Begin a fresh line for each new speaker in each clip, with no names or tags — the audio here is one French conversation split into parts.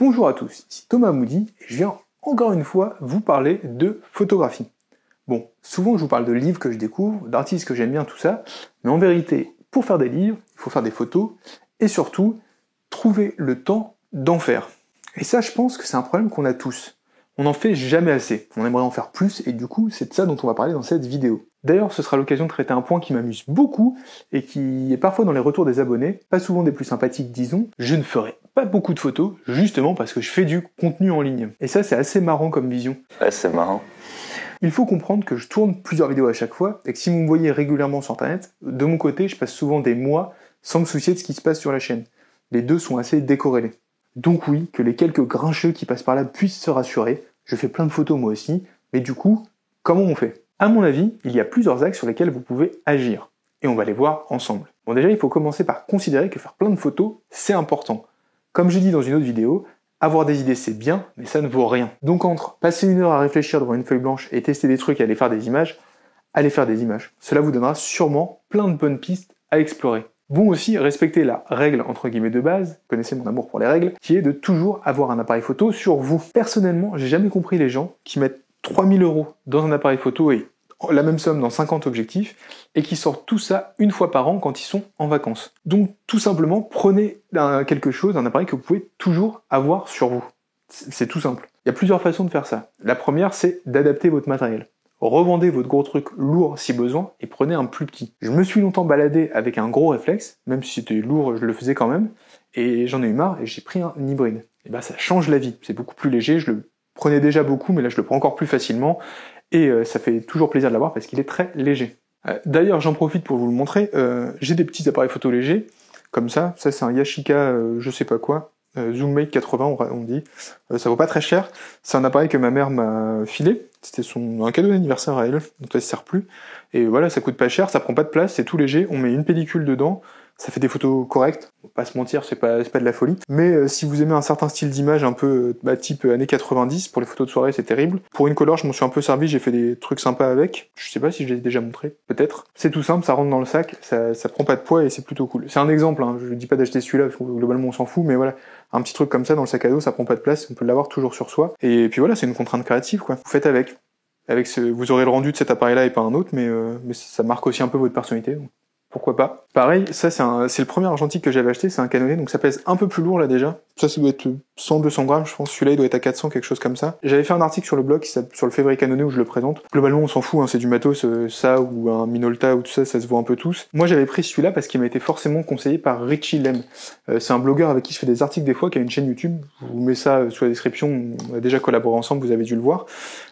Bonjour à tous, ici Thomas Moody et je viens encore une fois vous parler de photographie. Bon, souvent je vous parle de livres que je découvre, d'artistes que j'aime bien, tout ça, mais en vérité, pour faire des livres, il faut faire des photos et surtout trouver le temps d'en faire. Et ça, je pense que c'est un problème qu'on a tous. On n'en fait jamais assez, on aimerait en faire plus et du coup, c'est de ça dont on va parler dans cette vidéo. D'ailleurs, ce sera l'occasion de traiter un point qui m'amuse beaucoup et qui est parfois dans les retours des abonnés, pas souvent des plus sympathiques disons. Je ne ferai pas beaucoup de photos, justement parce que je fais du contenu en ligne. Et ça, c'est assez marrant comme vision.
Ouais, c'est marrant.
Il faut comprendre que je tourne plusieurs vidéos à chaque fois et que si vous me voyez régulièrement sur internet, de mon côté, je passe souvent des mois sans me soucier de ce qui se passe sur la chaîne. Les deux sont assez décorrélés. Donc oui, que les quelques grincheux qui passent par là puissent se rassurer, je fais plein de photos moi aussi, mais du coup, comment on fait ? À mon avis, il y a plusieurs axes sur lesquels vous pouvez agir, et on va les voir ensemble. Bon déjà, il faut commencer par considérer que faire plein de photos, c'est important. Comme j'ai dit dans une autre vidéo, avoir des idées c'est bien, mais ça ne vaut rien. Donc entre passer une heure à réfléchir devant une feuille blanche et tester des trucs et aller faire des images, allez faire des images. Cela vous donnera sûrement plein de bonnes pistes à explorer. Bon aussi, respectez la règle entre guillemets de base, connaissez mon amour pour les règles, qui est de toujours avoir un appareil photo sur vous. Personnellement, j'ai jamais compris les gens qui mettent 3000 € dans un appareil photo et la même somme dans 50 objectifs, et qui sortent tout ça une fois par an quand ils sont en vacances. Donc tout simplement, prenez quelque chose, un appareil que vous pouvez toujours avoir sur vous. C'est tout simple. Il y a plusieurs façons de faire ça. La première, c'est d'adapter votre matériel. Revendez votre gros truc lourd si besoin et prenez un plus petit. Je me suis longtemps baladé avec un gros réflexe, même si c'était lourd, je le faisais quand même, et j'en ai eu marre et j'ai pris un hybride. Et bah ça change la vie, c'est beaucoup plus léger, je le prenais déjà beaucoup, mais là je le prends encore plus facilement, et ça fait toujours plaisir de l'avoir parce qu'il est très léger. D'ailleurs j'en profite pour vous le montrer, j'ai des petits appareils photo légers, comme ça c'est un Yashica je sais pas quoi, Zoommate 80 on dit, ça vaut pas très cher, c'est un appareil que ma mère m'a filé, c'était un cadeau d'anniversaire à elle, donc ça ne sert plus, et voilà ça coûte pas cher, ça prend pas de place, c'est tout léger, on met une pellicule dedans, ça fait des photos correctes, faut pas se mentir, c'est pas de la folie, mais si vous aimez un certain style d'image un peu type années 90, pour les photos de soirée c'est terrible. Pour une color je m'en suis un peu servi, j'ai fait des trucs sympas avec, je sais pas si je l'ai déjà montré, peut-être. C'est tout simple, ça rentre dans le sac, ça prend pas de poids et c'est plutôt cool. C'est un exemple, hein, je dis pas d'acheter celui-là, parce que globalement on s'en fout, mais voilà, un petit truc comme ça dans le sac à dos, ça prend pas de place, on peut l'avoir toujours sur soi, et puis voilà, c'est une contrainte créative quoi, vous faites avec. Vous aurez le rendu de cet appareil-là et pas un autre, mais ça marque aussi un peu votre personnalité, donc pourquoi pas. Pareil, ça c'est le premier argentique que j'avais acheté, c'est un Canonné, donc ça pèse un peu plus lourd là déjà. Ça doit être 100-200 grammes, je pense, celui-là il doit être à 400, quelque chose comme ça. J'avais fait un article sur le blog, sur le février Canonné où je le présente. Globalement on s'en fout, hein, c'est du matos, ça ou un Minolta ou tout ça, ça se voit un peu tous. Moi j'avais pris celui-là parce qu'il m'a été forcément conseillé par Richie Lem. C'est un blogueur avec qui je fais des articles des fois, qui a une chaîne YouTube, je vous mets ça sous la description, on a déjà collaboré ensemble, vous avez dû le voir.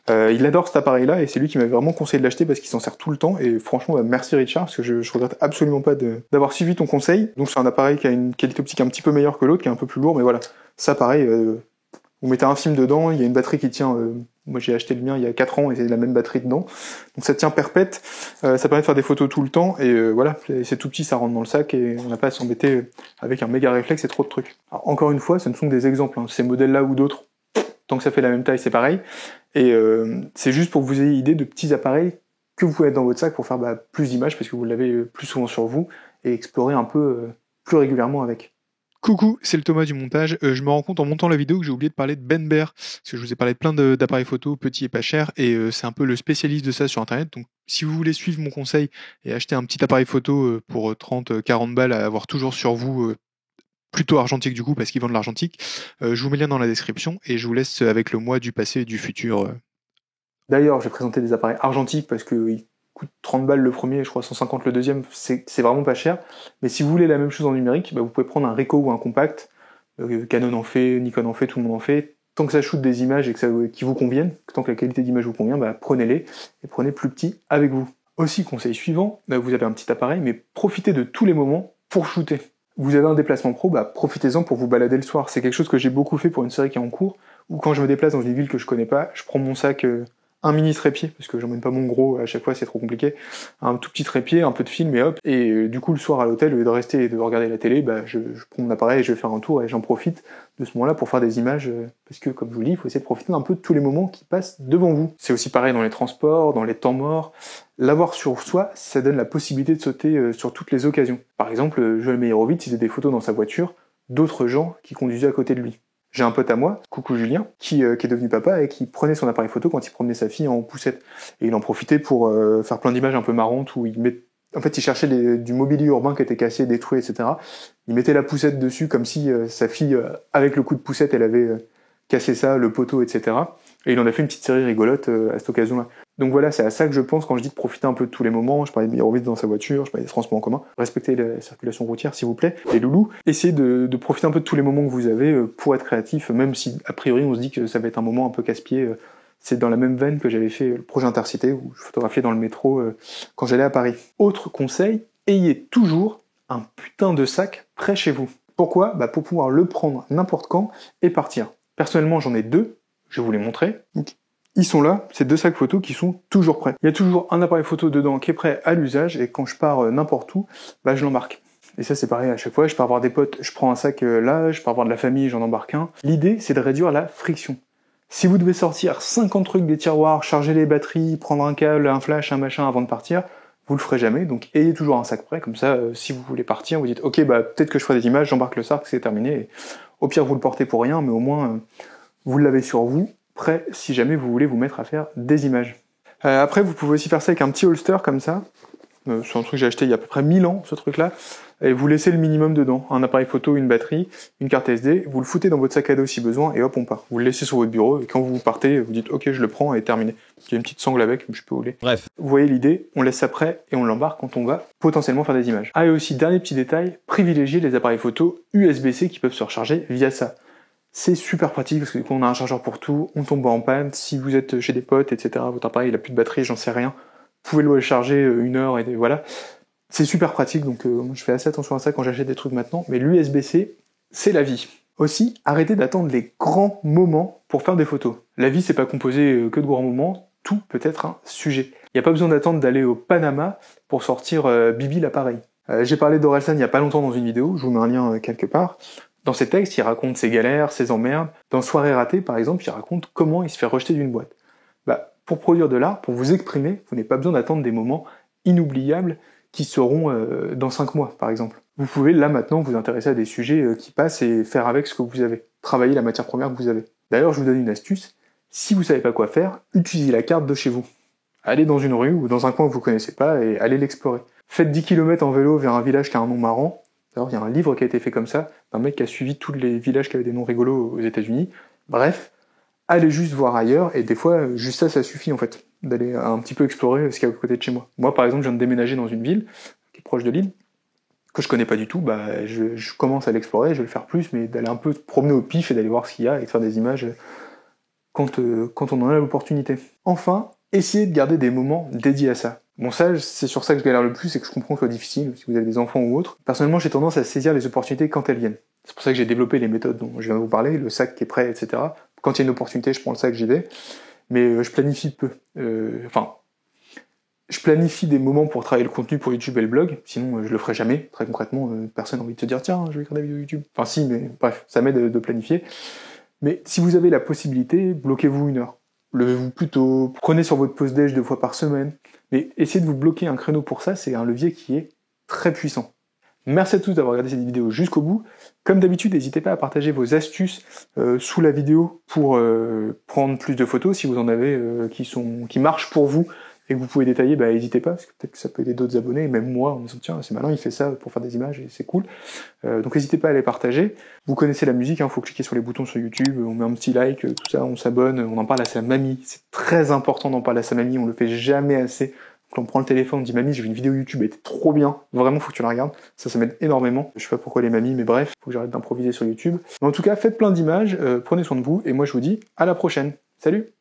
Il adore cet appareil-là et c'est lui qui m'avait vraiment conseillé de l'acheter parce qu'il s'en sert tout le temps et franchement merci Richard parce que je regrette absolument pas d'avoir suivi ton conseil. Donc c'est un appareil qui a une qualité optique un petit peu meilleure que l'autre, qui est un peu plus lourd, mais voilà, ça pareil, vous mettez un film dedans, il y a une batterie qui tient, moi j'ai acheté le mien il y a 4 ans et c'est la même batterie dedans, donc ça tient perpète, ça permet de faire des photos tout le temps et voilà, c'est tout petit, ça rentre dans le sac et on n'a pas à s'embêter avec un méga réflexe et trop de trucs. Alors, encore une fois, ce ne sont que des exemples, hein. Ces modèles-là ou d'autres, tant que ça fait la même taille, c'est pareil. Et c'est juste pour que vous ayez idée de petits appareils que vous pouvez mettre dans votre sac pour faire plus d'images parce que vous l'avez plus souvent sur vous et explorer un peu plus régulièrement avec. Coucou, c'est le Thomas du montage. Je me rends compte en montant la vidéo que j'ai oublié de parler de Ben Bear, parce que je vous ai parlé de plein d'appareils photo petits et pas chers, et c'est un peu le spécialiste de ça sur internet. Donc si vous voulez suivre mon conseil et acheter un petit appareil photo pour 30-40 balles à avoir toujours sur vous, plutôt argentique du coup parce qu'ils vendent l'argentique, je vous mets le lien dans la description et je vous laisse avec le mois du passé et du futur. D'ailleurs, j'ai présenté des appareils argentiques parce qu'ils coûtent 30 balles le premier et je crois 150 le deuxième, c'est vraiment pas cher. Mais si vous voulez la même chose en numérique, vous pouvez prendre un Ricoh ou un compact, Canon en fait, Nikon en fait, tout le monde en fait. Tant que ça shoot des images et qui vous conviennent, tant que la qualité d'image vous convient, prenez-les et prenez plus petit avec vous. Aussi, conseil suivant, vous avez un petit appareil, mais profitez de tous les moments pour shooter. Vous avez un déplacement pro, profitez-en pour vous balader le soir. C'est quelque chose que j'ai beaucoup fait pour une série qui est en cours, ou quand je me déplace dans une ville que je connais pas, je prends mon sac, un mini trépied, parce que j'emmène pas mon gros, à chaque fois c'est trop compliqué, un tout petit trépied, un peu de film et hop, et du coup le soir à l'hôtel, au lieu de rester et de regarder la télé, je prends mon appareil et je vais faire un tour et j'en profite de ce moment-là pour faire des images, parce que comme je vous le dis, il faut essayer de profiter un peu de tous les moments qui passent devant vous. C'est aussi pareil dans les transports, dans les temps morts. L'avoir sur soi, ça donne la possibilité de sauter sur toutes les occasions. Par exemple, Joël Meyerowitz, il faisait des photos dans sa voiture d'autres gens qui conduisaient à côté de lui. J'ai un pote à moi, coucou Julien, qui est devenu papa et qui prenait son appareil photo quand il promenait sa fille en poussette. Et il en profitait pour faire plein d'images un peu marrantes où en fait, il cherchait du mobilier urbain qui était cassé, détruit, etc. Il mettait la poussette dessus comme si sa fille, avec le coup de poussette, elle avait cassé ça, le poteau, etc. Et il en a fait une petite série rigolote à cette occasion-là. Donc voilà, c'est à ça que je pense quand je dis de profiter un peu de tous les moments. Je parlais de miroir dans sa voiture, je parlais des transports en commun. Respectez la circulation routière, s'il vous plaît. Les loulous, essayez de profiter un peu de tous les moments que vous avez pour être créatif, même si, a priori, on se dit que ça va être un moment un peu casse-pied. C'est dans la même veine que j'avais fait le projet Intercité, où je photographiais dans le métro quand j'allais à Paris. Autre conseil, ayez toujours un putain de sac près chez vous. Pourquoi ? Pour pouvoir le prendre n'importe quand et partir. Personnellement, j'en ai 2, je vais vous les montrer. Ils sont là, ces 2 sacs photos qui sont toujours prêts. Il y a toujours un appareil photo dedans qui est prêt à l'usage, et quand je pars n'importe où, je l'embarque. Et ça c'est pareil à chaque fois, je pars voir des potes, je prends un sac là, je pars voir de la famille, j'en embarque un. L'idée c'est de réduire la friction. Si vous devez sortir 50 trucs des tiroirs, charger les batteries, prendre un câble, un flash, un machin avant de partir, vous le ferez jamais, donc ayez toujours un sac prêt, comme ça, si vous voulez partir, vous dites ok, peut-être que je ferai des images, j'embarque le sac, c'est terminé, et au pire vous le portez pour rien, mais au moins vous l'avez sur vous, prêt si jamais vous voulez vous mettre à faire des images. Après, vous pouvez aussi faire ça avec un petit holster comme ça, c'est un truc que j'ai acheté il y a à peu près 1000 ans, ce truc-là, et vous laissez le minimum dedans, un appareil photo, une batterie, une carte SD, vous le foutez dans votre sac à dos si besoin, et hop, on part. Vous le laissez sur votre bureau, et quand vous partez, vous dites ok, je le prends, et terminé. Il y a une petite sangle avec, je peux rouler.
Bref.
Vous voyez l'idée, on laisse ça prêt, et on l'embarque quand on va potentiellement faire des images. Ah, et aussi, dernier petit détail, privilégiez les appareils photo USB-C qui peuvent se recharger via ça. C'est super pratique parce que du coup on a un chargeur pour tout, on tombe en panne, si vous êtes chez des potes, etc., votre appareil il a plus de batterie, j'en sais rien, vous pouvez le charger 1 heure et voilà. C'est super pratique, donc moi je fais assez attention à ça quand j'achète des trucs maintenant, mais l'USB-C, c'est la vie. Aussi, arrêtez d'attendre les grands moments pour faire des photos. La vie c'est pas composé que de grands moments, tout peut être un sujet. Il n'y a pas besoin d'attendre d'aller au Panama pour sortir Bibi l'appareil. J'ai parlé d'Orelsan il y a pas longtemps dans une vidéo, je vous mets un lien quelque part. Dans ses textes, il raconte ses galères, ses emmerdes. Dans Soirée ratée, par exemple, il raconte comment il se fait rejeter d'une boîte. Pour produire de l'art, pour vous exprimer, vous n'avez pas besoin d'attendre des moments inoubliables qui seront dans 5 mois, par exemple. Vous pouvez, là, maintenant, vous intéresser à des sujets qui passent et faire avec ce que vous avez. Travailler la matière première que vous avez. D'ailleurs, je vous donne une astuce. Si vous savez pas quoi faire, utilisez la carte de chez vous. Allez dans une rue ou dans un coin que vous connaissez pas et allez l'explorer. Faites 10 km en vélo vers un village qui a un nom marrant. Alors, il y a un livre qui a été fait comme ça, d'un mec qui a suivi tous les villages qui avaient des noms rigolos aux États-Unis. Bref, allez juste voir ailleurs, et des fois, juste ça suffit en fait, d'aller un petit peu explorer ce qu'il y a à côté de chez moi. Moi, par exemple, je viens de déménager dans une ville qui est proche de Lille, que je connais pas du tout, je commence à l'explorer, je vais le faire plus, mais d'aller un peu promener au pif et d'aller voir ce qu'il y a et de faire des images quand on en a l'opportunité. Enfin, essayez de garder des moments dédiés à ça. Bon, ça, c'est sur ça que je galère le plus et que je comprends que ce soit difficile, si vous avez des enfants ou autres. Personnellement, j'ai tendance à saisir les opportunités quand elles viennent. C'est pour ça que j'ai développé les méthodes dont je viens de vous parler, le sac qui est prêt, etc. Quand il y a une opportunité, je prends le sac, j'y vais. Mais je planifie peu. Je planifie des moments pour travailler le contenu pour YouTube et le blog, sinon je le ferai jamais. Très concrètement, personne n'a envie de se dire tiens, je vais écrire des vidéos YouTube. Enfin si, mais bref, ça m'aide de planifier. Mais si vous avez la possibilité, bloquez-vous 1 heure. Levez-vous plus tôt, prenez sur votre pause déj 2 fois par semaine. Mais essayez de vous bloquer un créneau pour ça, c'est un levier qui est très puissant. Merci à tous d'avoir regardé cette vidéo jusqu'au bout. Comme d'habitude, n'hésitez pas à partager vos astuces sous la vidéo pour prendre plus de photos. Si vous en avez qui marchent pour vous et que vous pouvez détailler, n'hésitez pas, parce que peut-être que ça peut aider d'autres abonnés, et même moi, en me disant tiens, c'est malin, il fait ça pour faire des images et c'est cool. Donc n'hésitez pas à les partager. Vous connaissez la musique, faut cliquer sur les boutons sur YouTube, on met un petit like, tout ça, on s'abonne, on en parle à sa mamie. C'est très important d'en parler à sa mamie, on le fait jamais assez. Quand on prend le téléphone, on dit mamie, j'ai vu une vidéo YouTube, elle était trop bien, vraiment faut que tu la regardes, ça m'aide énormément. Je sais pas pourquoi les mamies, mais bref, faut que j'arrête d'improviser sur YouTube. Mais en tout cas, faites plein d'images, prenez soin de vous, et moi je vous dis à la prochaine. Salut!